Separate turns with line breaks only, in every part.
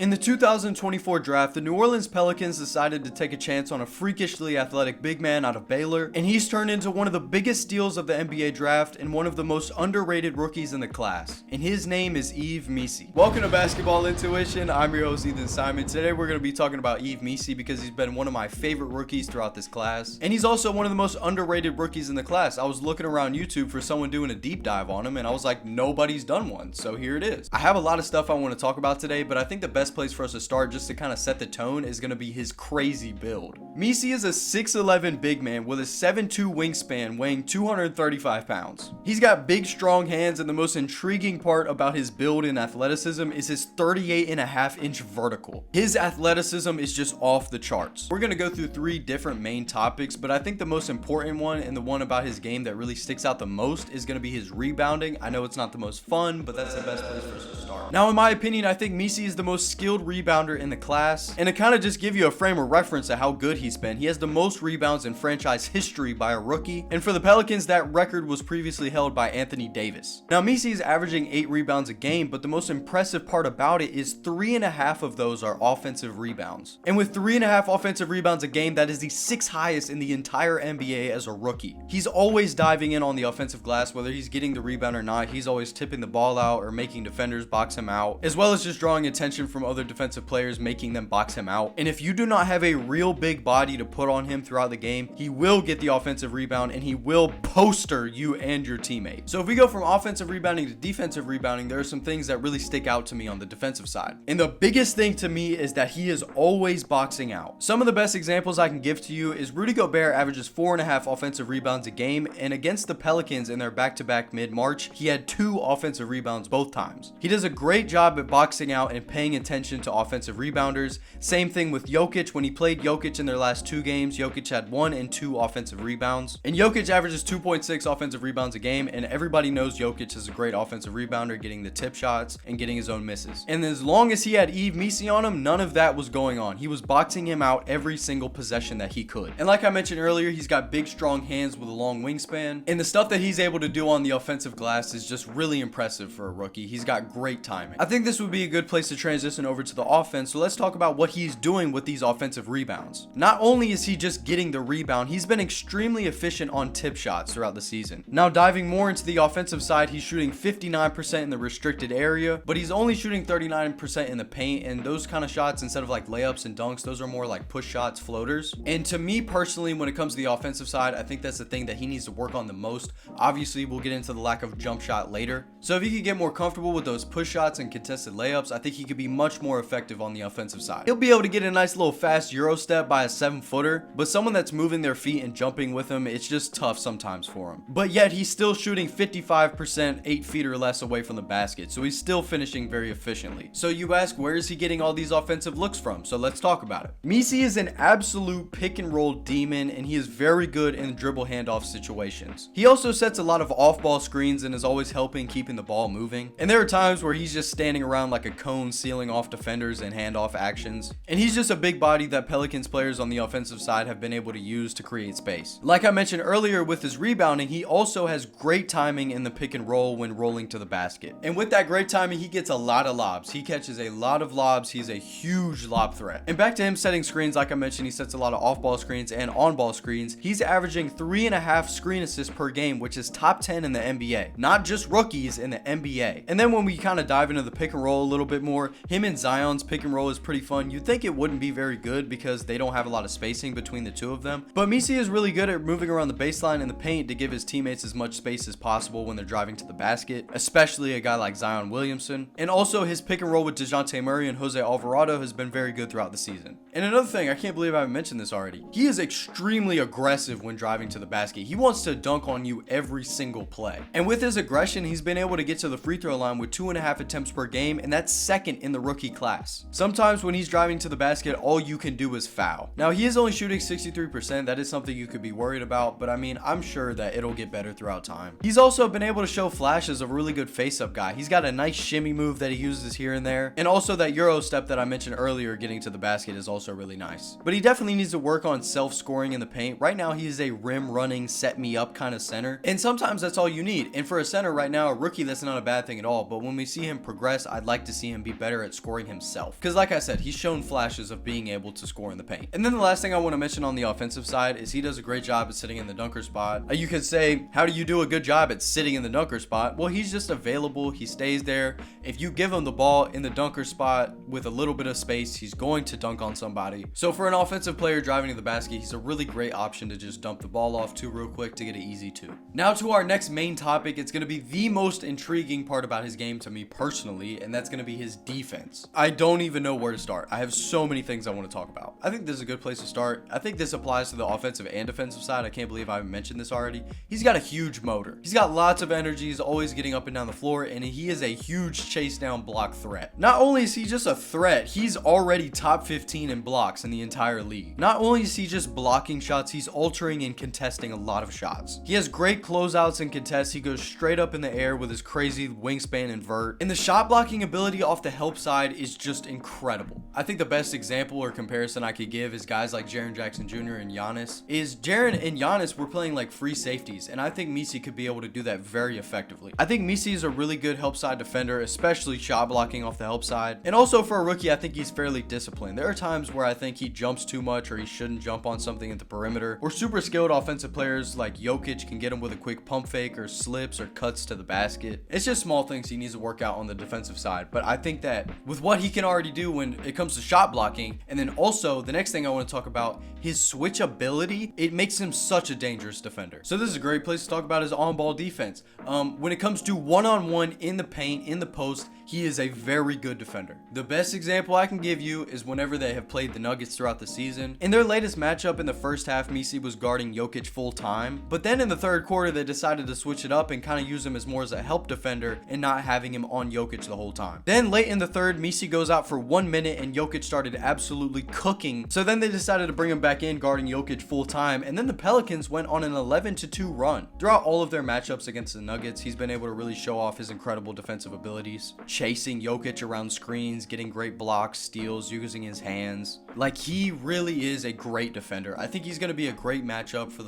In the 2024 draft, the New Orleans Pelicans decided to take a chance on a freakishly athletic big man out of Baylor, and he's turned into one of the biggest steals of the NBA draft and one of the most underrated rookies in the class. And his name is Yves Missi. Welcome to Basketball Intuition. I'm your host, Ethan Simon. Today we're going to be talking about Yves Missi because he's been one of my favorite rookies throughout this class, and he's also one of the most underrated rookies in the class. I was looking around YouTube for someone doing a deep dive on him, and I was like, nobody's done one, so here it is. I have a lot of stuff I want to talk about today, but I think the best place for us to start, just to kind of set the tone, is going to be his crazy build. Missi is a 6'11 big man with a 7'2 wingspan, weighing 235 pounds. He's got big, strong hands, and the most intriguing part about his build and athleticism is his 38.5-inch vertical. His athleticism is just off the charts. We're going to go through 3 different main topics, but I think the most important one and the one about his game that really sticks out the most is going to be his rebounding. I know it's not the most fun, but that's the best place for us to start. Now, in my opinion, I think Missi is the most skilled rebounder in the class, and to kind of just give you a frame of reference to how good he's been, he has the most rebounds in franchise history by a rookie, and for the Pelicans, that record was previously held by Anthony Davis. Now, Missi is averaging 8 rebounds a game, but the most impressive part about it is 3.5 of those are offensive rebounds. And with 3.5 offensive rebounds a game, that is the 6th highest in the entire NBA as a rookie. He's always diving in on the offensive glass, whether he's getting the rebound or not. He's always tipping the ball out or making defenders box him out, as well as just drawing attention from other defensive players, making them box him out. And if you do not have a real big body to put on him throughout the game, he will get the offensive rebound and he will poster you and your teammate. So if we go from offensive rebounding to defensive rebounding, there are some things that really stick out to me on the defensive side. And the biggest thing to me is that he is always boxing out. Some of the best examples I can give to you is Rudy Gobert averages 4.5 offensive rebounds a game, and against the Pelicans in their back-to-back mid-March, he had 2 offensive rebounds both times. He does a great job at boxing out and paying attention to offensive rebounders. Same thing with Jokic. When he played Jokic in their last 2 games, Jokic had 1 and 2 offensive rebounds. And Jokic averages 2.6 offensive rebounds a game, and everybody knows Jokic is a great offensive rebounder, getting the tip shots and getting his own misses. And as long as he had Yves Missi on him, none of that was going on. He was boxing him out every single possession that he could. And like I mentioned earlier, he's got big, strong hands with a long wingspan, and the stuff that he's able to do on the offensive glass is just really impressive for a rookie. He's got great timing. I think this would be a good place to transition over to the offense, so let's talk about what he's doing with these offensive rebounds. Not only is he just getting the rebound, he's been extremely efficient on tip shots throughout the season. Now, diving more into the offensive side, he's shooting 59% in the restricted area, but he's only shooting 39% in the paint, and those kind of shots, instead of like layups and dunks, those are more like push shots, floaters. And to me personally, when it comes to the offensive side, I think that's the thing that he needs to work on the most. Obviously, we'll get into the lack of jump shot later. So if he could get more comfortable with those push shots and contested layups, I think he could be much more effective on the offensive side. He'll be able to get a nice little fast Euro step by a 7-footer, but someone that's moving their feet and jumping with him, it's just tough sometimes for him. But yet he's still shooting 55%, 8 feet or less away from the basket, so he's still finishing very efficiently. So you ask, where is he getting all these offensive looks from? So let's talk about it. Missi is an absolute pick and roll demon, and he is very good in dribble handoff situations. He also sets a lot of off-ball screens and is always helping keeping the ball moving. And there are times where he's just standing around like a cone, sealing off defenders and handoff actions. And he's just a big body that Pelicans players on the offensive side have been able to use to create space. Like I mentioned earlier with his rebounding, he also has great timing in the pick and roll when rolling to the basket. And with that great timing, he gets a lot of lobs. He catches a lot of lobs. He's a huge lob threat. And back to him setting screens, like I mentioned, he sets a lot of off-ball screens and on-ball screens. He's averaging 3.5 screen assists per game, which is top 10 in the NBA. Not just rookies, in the NBA. And then when we kind of dive into the pick and roll a little bit more, him and Zion's pick and roll is pretty fun. You'd think it wouldn't be very good because they don't have a lot of spacing between the two of them. But Missi is really good at moving around the baseline and the paint to give his teammates as much space as possible when they're driving to the basket, especially a guy like Zion Williamson. And also his pick and roll with DeJounte Murray and Jose Alvarado has been very good throughout the season. And another thing, I can't believe I haven't mentioned this already. He is extremely aggressive when driving to the basket. He wants to dunk on you every single play. And with his aggression, he's been able to get to the free throw line with 2.5 attempts per game, and that's second in the rookie class. Sometimes when he's driving to the basket, all you can do is foul. Now, Now, he is only shooting 63%. That is something you could be worried about, but I mean, I'm sure that it'll get better throughout time. He's also been able to show flashes of a really good face-up guy. He's got a nice shimmy move that he uses here and there, and also that Euro step that I mentioned earlier, getting to the basket, is also really nice. But he definitely needs to work on self-scoring in the paint. Right now, he is a rim running, set me up kind of center, and sometimes that's all you need. And for a center right now, a rookie, that's not a bad thing at all. But when we see him progress, I'd like to see him be better at scoring himself, because like I said, he's shown flashes of being able to score in the paint. And then the last thing I want to mention on the offensive side is he does a great job at sitting in the dunker spot. You could say, how do you do a good job at sitting in the dunker spot? Well, he's just available. He stays there. If you give him the ball in the dunker spot with a little bit of space, he's going to dunk on somebody. So for an offensive player driving to the basket, he's a really great option to just dump the ball off to real quick to get an easy 2. Now to our next main topic. It's going to be the most intriguing part about his game to me personally, and that's going to be his defense. I don't even know where to start. I have so many things I want to talk about. I think this is a good place to start. I think this applies to the offensive and defensive side. I can't believe I haven't mentioned this already. He's got a huge motor. He's got lots of energy. He's always getting up and down the floor, and he is a huge chase down block threat. Not only is he just a threat, he's already top 15 in blocks in the entire league. Not only is he just blocking shots, he's altering and contesting a lot of shots. He has great closeouts and contests. He goes straight up in the air with his crazy wingspan and vert. And the shot blocking ability off the help side is just incredible. I think the best example or comparison I could give is guys like Jaren Jackson Jr. and Giannis. Jaren and Giannis were playing like free safeties, and I think Missi could be able to do that very effectively. I think Missi is a really good help side defender, especially shot blocking off the help side. And also for a rookie, I think he's fairly disciplined. There are times where I think he jumps too much or he shouldn't jump on something at the perimeter. Or super skilled offensive players like Jokic can get him with a quick pump fake or slips or cuts to the basket. It's just small things he needs to work out on the defensive side. But I think that with what he can already do when it comes to shot blocking, and then also the next thing I want to talk about, his switch ability, it makes him such a dangerous defender. So this is a great place to talk about his on-ball defense. When it comes to one-on-one in the paint, in the post, he is a very good defender. The best example I can give you is whenever they have played the Nuggets throughout the season. In their latest matchup in the first half, Missi was guarding Jokic full time, but then in the third quarter, they decided to switch it up and kind of use him as more as a help defender and not having him on Jokic the whole time. Then late in the third, Missi goes out for 1 minute and Jokic started absolutely cooking. So then they decided to bring him back in guarding Jokic full time, and then the Pelicans went on an 11-2 run. Throughout all of their matchups against the Nuggets, he's been able to really show off his incredible defensive abilities, chasing Jokic around screens, getting great blocks, steals, using his hands. Like, he really is a great defender. I think he's going to be a great matchup for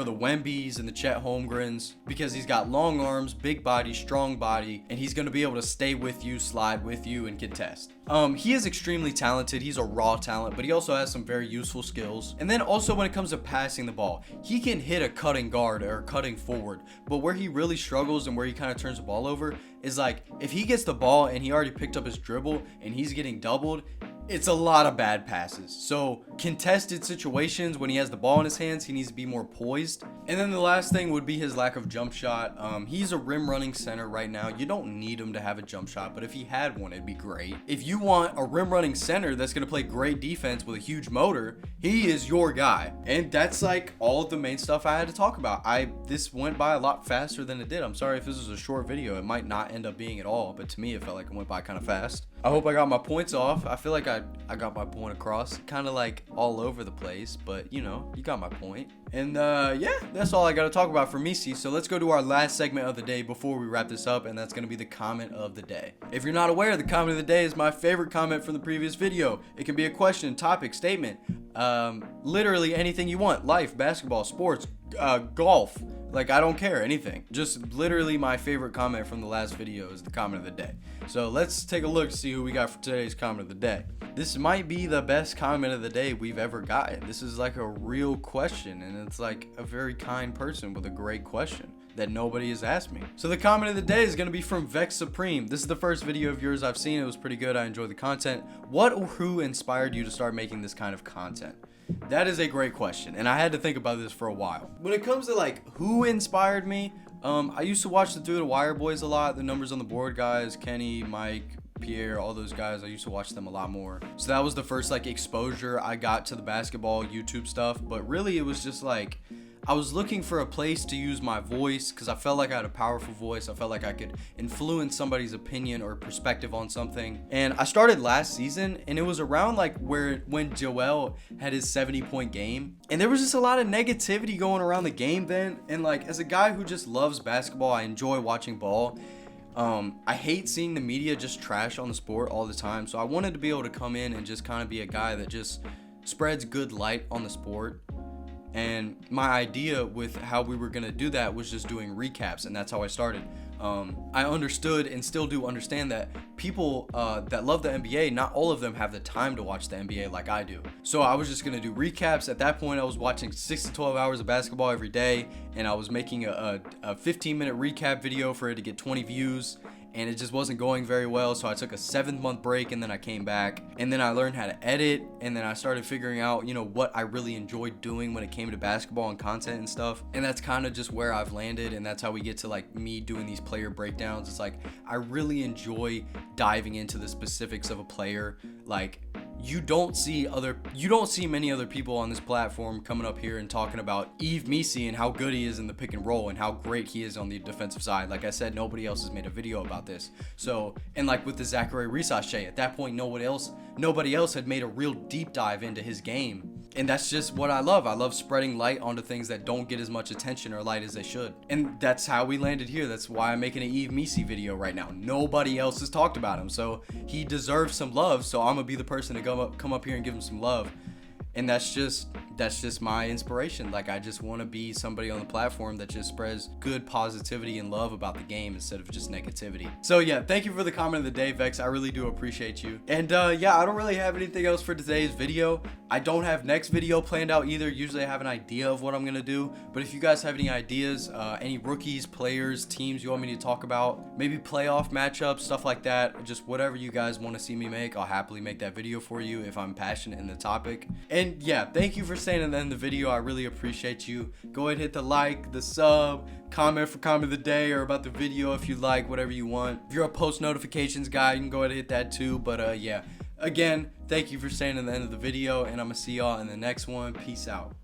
the Wembys and the Chet Holmgrens, because he's got long arms, big body, strong body, and he's going to be able to stay with you, slide with you, and contest. He is extremely talented. He's a raw talent, but he also has some very useful skills. And then also when it comes to passing the ball, he can hit a cutting guard or cutting forward, but where he really struggles and where he kind of turns the ball over is like if he gets the ball and he already picked up his dribble and he's getting doubled, it's a lot of bad passes. So contested situations when he has the ball in his hands, he needs to be more poised. And then the last thing would be his lack of jump shot. He's a rim running center right now. You don't need him to have a jump shot, but if he had one, it'd be great. If you want a rim running center that's going to play great defense with a huge motor, he is your guy. And that's like all of the main stuff I had to talk about. This went by a lot faster than it did. I'm sorry if this was a short video. It might not end up being at all, but to me it felt like it went by kind of fast. I hope I got my points off. I feel like I got my point across, kind of like all over the place, but you know, you got my point. And yeah, that's all I got to talk about for Missi. So let's go to our last segment of the day before we wrap this up, and that's going to be the comment of the day. If you're not aware, the comment of the day is my favorite comment from the previous video. It can be a question, topic, statement, literally anything you want. Life, basketball, sports, golf. Like, I don't care, anything. Just literally my favorite comment from the last video is the comment of the day. So let's take a look to see who we got for today's comment of the day. This might be the best comment of the day we've ever gotten. This is like a real question, and it's like a very kind person with a great question that nobody has asked me. So the comment of the day is going to be from Vex Supreme. This is the first video of yours I've seen. It was pretty good. I enjoyed the content. What or who inspired you to start making this kind of content? That is a great question, and I had to think about this for a while. When it comes to like who inspired me, I used to watch the Through the Wire boys a lot, the Numbers on the Board guys, Kenny, Mike, Pierre, all those guys. I used to watch them a lot more. So that was the first like exposure I got to the basketball YouTube stuff, but really it was just like I was looking for a place to use my voice because I felt like I had a powerful voice. I felt like I could influence somebody's opinion or perspective on something. And I started last season, and it was around like when Joel had his 70-point game. And there was just a lot of negativity going around the game then. And like, as a guy who just loves basketball, I enjoy watching ball. I hate seeing the media just trash on the sport all the time. So I wanted to be able to come in and just kind of be a guy that just spreads good light on the sport. And my idea with how we were going to do that was just doing recaps, and that's how I started. I understood and still do understand that people that love the NBA, not all of them have the time to watch the NBA like I do. So I was just going to do recaps. At that point, I was watching 6 to 12 hours of basketball every day, and I was making a 15-minute recap video for it to get 20 views. And it just wasn't going very well, so I took a 7-month break, and then I came back, and then I learned how to edit, and then I started figuring out, what I really enjoyed doing when it came to basketball and content and stuff. And that's kind of just where I've landed, and that's how we get to like me doing these player breakdowns. It's like I really enjoy diving into the specifics of a player. Like, you don't see many other people on this platform coming up here and talking about Yves Missi and how good he is in the pick and roll and how great he is on the defensive side. Like I said, nobody else has made a video about this. So, and like with the Zachary Risashe, at that point, nobody else had made a real deep dive into his game. And that's just what I love. I love spreading light onto things that don't get as much attention or light as they should. And that's how we landed here. That's why I'm making an Yves Missi video right now. Nobody else has talked about him, so he deserves some love. So I'm gonna be the person to come up here and give him some love. And that's just my inspiration. Like, I just want to be somebody on the platform that just spreads good positivity and love about the game instead of just negativity. So yeah, thank you for the comment of the day, Vex. I really do appreciate you. And yeah, I don't really have anything else for today's video. I don't have next video planned out either. Usually I have an idea of what I'm gonna do, but if you guys have any ideas, any rookies, players, teams you want me to talk about, maybe playoff matchups, stuff like that, just whatever you guys want to see me make, I'll happily make that video for you if I'm passionate in the topic. And yeah, thank you for staying in the end of the video. I really appreciate you. Go ahead, hit the like, the sub, comment for comment of the day or about the video if you like, whatever you want. If you're a post notifications guy, you can go ahead and hit that too. But yeah, again, thank you for staying in the end of the video, and I'm gonna see y'all in the next one. Peace out.